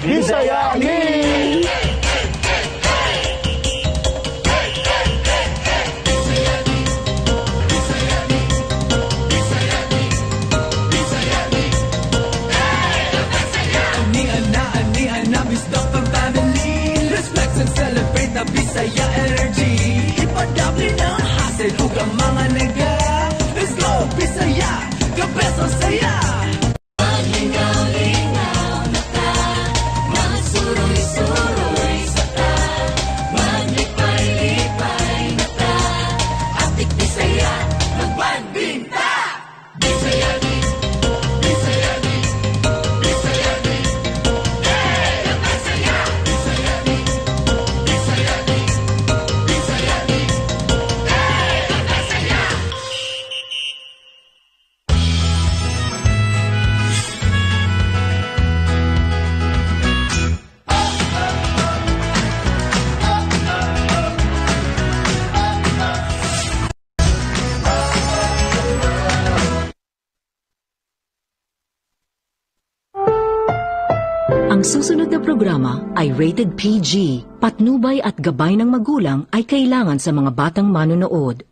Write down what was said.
Bisayani! Celebrate the Bisaya energy. Ipadabli ng hassle ug ang mga nega. Let's go Bisaya, kabeso saya. Lingaw-lingaw na ta, mga suroy-suroy sa ta, maglipay-lipay na ta, atik Bisaya, magbandinta. Bisayani, Bisayani, Bisayani, hey, Bisaya, Bisayani. Ang susunod na programa ay rated PG. Patnubay at gabay ng magulang ay kailangan sa mga batang manonood.